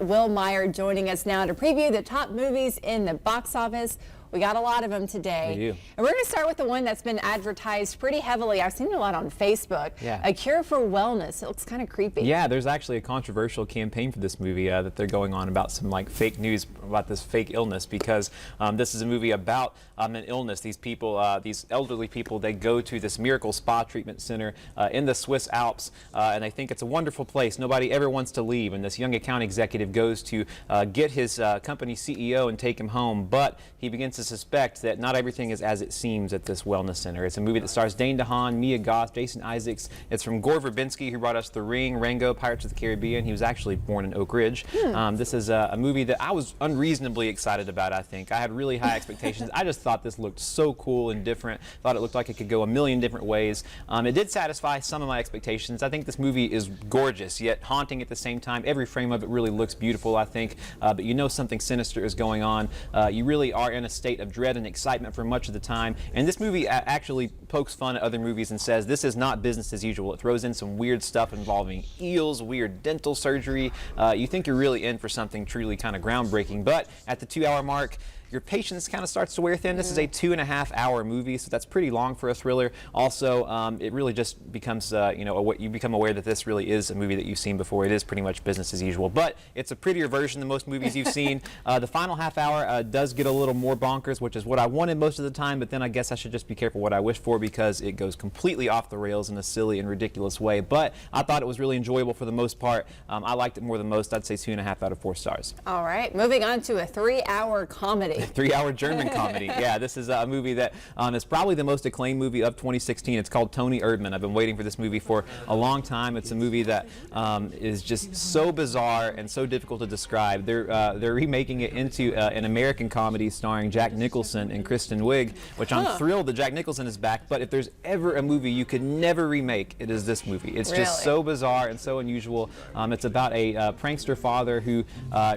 Will Meyer joining us now to preview the top movies in the box office. We got a lot of them today. And we're going to start with the one that's been advertised pretty heavily. I've seen it a lot on Facebook. Yeah. A Cure for Wellness. It looks kind of creepy. Yeah, there's actually a controversial campaign for this movie that they're going on about some like fake news about this fake illness, because this is a movie about an illness. These people, these elderly people, they go to this miracle spa treatment center in the Swiss Alps, and they think it's a wonderful place. Nobody ever wants to leave. And this young account executive goes to get his company CEO and take him home, but he begins to suspect that not everything is as it seems at this wellness center. It's a movie that stars Dane DeHaan, Mia Goth, Jason Isaacs. It's from Gore Verbinski, who brought us The Ring, Rango, Pirates of the Caribbean. He was actually born in Oak Ridge. This is a movie that I was unreasonably excited about, I think. I had really high expectations. I just thought this looked so cool and different. Thought it looked like it could go a million different ways. It did satisfy some of my expectations. I think this movie is gorgeous, yet haunting at the same time. Every frame of it really looks beautiful, I think, but you know something sinister is going on. You really are in a state of dread and excitement for much of the time, and this movie actually pokes fun at other movies and says this is not business as usual. It throws in some weird stuff involving eels, weird dental surgery. You think you're really in for something truly kind of groundbreaking, but at the 2-hour mark, your patience kind of starts to wear thin. This is a 2.5-hour movie, so that's pretty long for a thriller. Also, it really just becomes, you become aware that this really is a movie that you've seen before. It is pretty much business as usual, but it's a prettier version than most movies you've seen. The final half hour does get a little more bonkers, which is what I wanted most of the time, but then I guess I should just be careful what I wish for, because it goes completely off the rails in a silly and ridiculous way. But I thought it was really enjoyable for the most part. I liked it more than most. I'd say 2.5 out of 4 stars. All right, moving on to a 3-hour comedy. 3-hour German comedy. Yeah, this is a movie that is probably the most acclaimed movie of 2016. It's called Toni Erdmann. I've been waiting for this movie for a long time. It's a movie that is just so bizarre and so difficult to describe. They're remaking it into an American comedy starring Jack Nicholson and Kristen Wiig, which I'm thrilled that Jack Nicholson is back. But if there's ever a movie you could never remake, it is this movie. It's just so bizarre and so unusual. It's about a prankster father who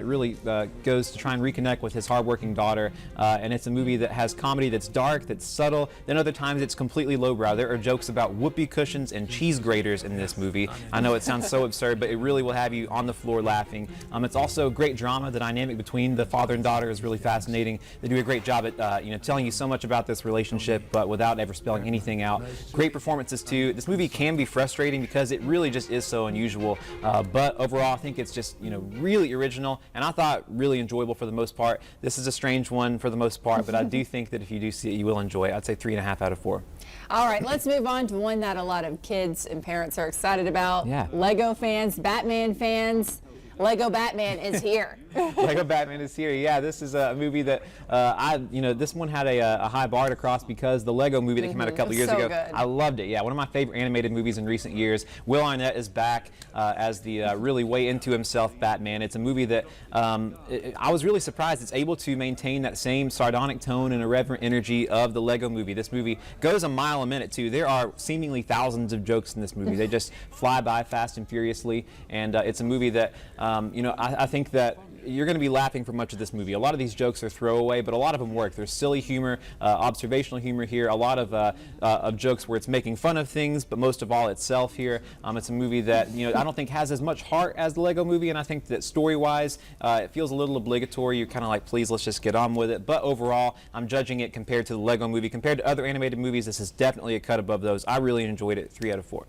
really goes to try and reconnect with his hardworking daughter. And it's a movie that has comedy that's dark, that's subtle. Then other times it's completely lowbrow. There are jokes about whoopee cushions and cheese graters in this movie. I know it sounds so absurd, but it really will have you on the floor laughing. It's also great drama. The dynamic between the father and daughter is really fascinating. They do a great job at telling you so much about this relationship, but without ever spelling anything out. Great performances too. This movie can be frustrating because it really just is so unusual. But overall, I think it's just really original, and I thought really enjoyable for the most part. This is a strange one for the most part, but I do think that if you do see it, you will enjoy it. I'd say 3.5 out of 4. All right, let's move on to one that a lot of kids and parents are excited about. Yeah. Lego fans, Batman fans. Lego Batman is here. Lego Batman is here. Yeah, this is a movie that this one had a high bar to cross because the Lego movie that came out a couple years ago, good. I loved it. Yeah, one of my favorite animated movies in recent years. Will Arnett is back as the really way into himself Batman. It's a movie that I was really surprised it's able to maintain that same sardonic tone and irreverent energy of the Lego movie. This movie goes a mile a minute too. There are seemingly thousands of jokes in this movie. They just fly by fast and furiously, and it's a movie that I think that you're going to be laughing for much of this movie. A lot of these jokes are throwaway, but a lot of them work. There's silly humor, observational humor here, a lot of jokes where it's making fun of things, but most of all itself here. It's a movie that I don't think has as much heart as the Lego movie, and I think that story-wise it feels a little obligatory. You're kind of like, please, let's just get on with it. But overall, I'm judging it compared to the Lego movie. Compared to other animated movies, this is definitely a cut above those. I really enjoyed it. 3 out of 4.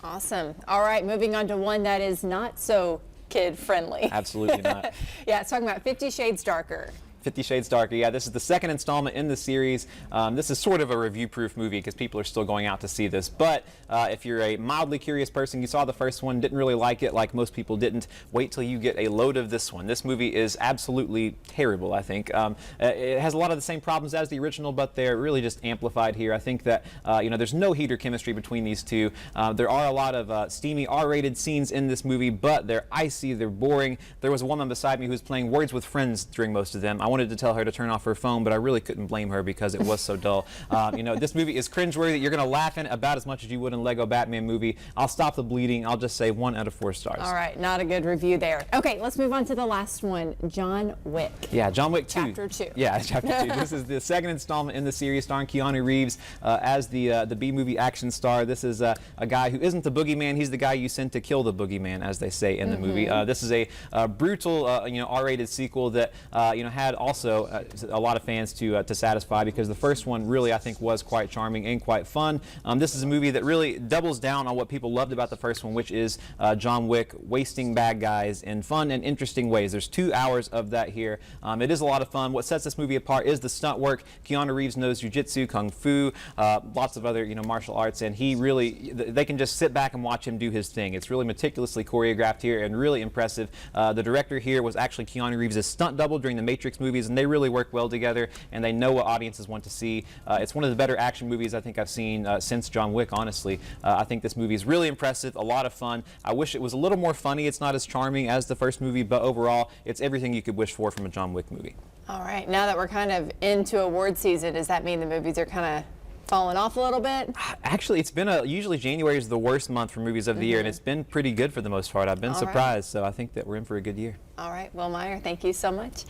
Awesome. All right, moving on to one that is not so kid-friendly. Absolutely not. Yeah, it's talking about 50 Shades Darker. 50 Shades Darker. Yeah, this is the second installment in the series. This is sort of a review-proof movie because people are still going out to see this. But if you're a mildly curious person, you saw the first one, didn't really like it like most people didn't, wait till you get a load of this one. This movie is absolutely terrible, I think. It has a lot of the same problems as the original, but they're really just amplified here. I think that there's no heater chemistry between these two. There are a lot of steamy R-rated scenes in this movie, but they're icy, they're boring. There was a woman beside me who was playing Words with Friends during most of them. I wanted to tell her to turn off her phone, but I really couldn't blame her because it was so dull. This movie is cringeworthy. You're going to laugh in about as much as you would in a Lego Batman movie. I'll stop the bleeding. I'll just say 1 out of 4 stars. All right, not a good review there. Okay, let's move on to the last one, John Wick. Yeah, John Wick 2. Chapter 2. Yeah, Chapter 2. This is the second installment in the series starring Keanu Reeves as the B-movie action star. This is a guy who isn't the boogeyman. He's the guy you sent to kill the boogeyman, as they say in the movie. This is a brutal, R-rated sequel that had also a lot of fans to satisfy, because the first one really, I think, was quite charming and quite fun. This is a movie that really doubles down on what people loved about the first one, which is John Wick wasting bad guys in fun and interesting ways. There's 2 hours of that here. It is a lot of fun. What sets this movie apart is the stunt work. Keanu Reeves knows jiu-jitsu, kung fu, lots of other martial arts, and they can just sit back and watch him do his thing. It's really meticulously choreographed here and really impressive. The director here was actually Keanu Reeves' stunt double during the Matrix movies, and they really work well together, and they know what audiences want to see. It's one of the better action movies I think I've seen since John Wick, honestly. I think this movie is really impressive, a lot of fun. I wish it was a little more funny. It's not as charming as the first movie, but overall, it's everything you could wish for from a John Wick movie. All right, now that we're kind of into award season, does that mean the movies are kind of falling off a little bit? Actually, it's been usually January is the worst month for movies of the year, and it's been pretty good for the most part. I've been surprised, so I think that we're in for a good year. All right, well, Meyer, thank you so much.